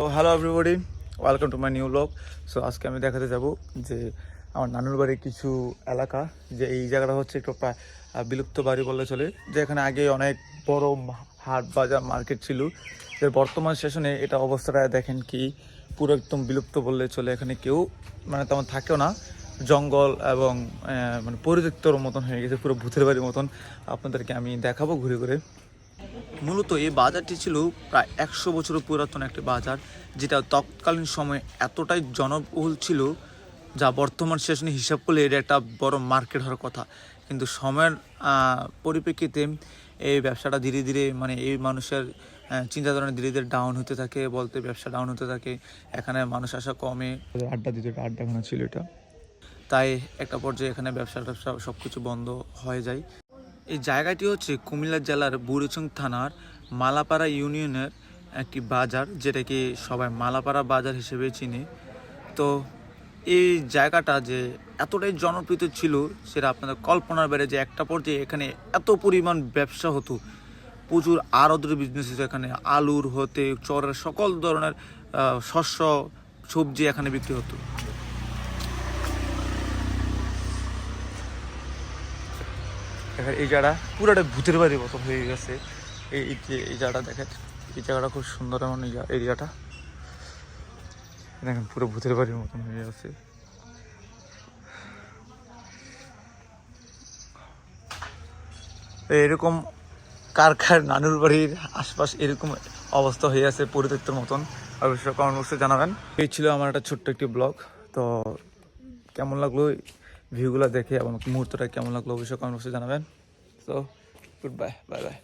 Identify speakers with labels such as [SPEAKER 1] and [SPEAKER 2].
[SPEAKER 1] তো hello everybody, welcome to my new blog. So আজকে আমি দেখাতে যাব যে আমার নানুর বাড়ির কিছু এলাকা, যে এই জায়গাটা হচ্ছে একটু প্রায় বিলুপ্ত বাড়ি বললে চলে, যে এখানে আগে অনেক বড় হাট বাজার মার্কেট ছিল। যে বর্তমান সেশনে এটা অবস্থাটা দেখেন কি পুরো একদম বিলুপ্ত বললে চলে। এখানে কেউ মানে তেমন থাকেও না, জঙ্গল এবং মানে পরিত্যক্তর মতন হয়ে গেছে, পুরো ভূতের বাড়ির মতন। আপনাদেরকে আমি দেখাবো ঘুরে ঘুরে। মূলত এই বাজারটি ছিল প্রায় 100 বছরের পুরাতন একটি বাজার, যেটা তৎকালীন সময়ে এতটাই জনবহুল ছিল যা বর্তমান সেশনে হিসাব করলে এটা একটা বড় মার্কেট হওয়ার কথা। কিন্তু সময়ের পরিপ্রেক্ষিতে এই ব্যবসাটা ধীরে ধীরে মানে এই মানুষের চিন্তাধারণা ধীরে ধীরে ডাউন হতে থাকে, বলতে ব্যবসা ডাউন হতে থাকে। এখানে মানুষ আসা কমে, আড্ডা দিতে, আড্ডাখানা ছিল এটা। তাই একটা পর্যায়ে এখানে ব্যবসা সব কিছু বন্ধ হয়ে যায়। এই জায়গাটি হচ্ছে কুমিল্লা জেলার বুড়িচং থানার মালাপাড়া ইউনিয়নের একটি বাজার, যেটাকে সবাই মালাপাড়া বাজার হিসেবে চিনে। তো এই জায়গাটা যে এতটাই জনপ্রিয় ছিল সেটা আপনাদের কল্পনার বাইরে, যে একটা পর্যায়ে এখানে এত পরিমাণ ব্যবসা হতো, প্রচুর আড়তের বিজনেস হতো এখানে। আলুর হতে চরের সকল ধরনের শস্য সবজি এখানে বিক্রি হতো। এই জায়গাটা পুরোটা ভূতের বাড়ির মতো হয়ে গেছে। এই জায়গাটা দেখেন, এই জায়গাটা খুব সুন্দর। এমন এরিয়াটা দেখেন পুরো ভূতের বাড়ির মতন হয়ে গেছে। এরকম কার নানুর বাড়ির আশপাশ এরকম অবস্থা হয়ে আছে পরিত্যক্তের মতন, অবশ্যই কমেন্ট বক্সে জানাবেন। এই ছিল আমার একটা ছোট্ট একটি ব্লগ। তো কেমন লাগলো ভিউগুলো দেখে এবং মুহূর্তটা কেমন লাগলো অবশ্যই কমেন্ট বক্সে জানাবেন। So good bye, bye bye.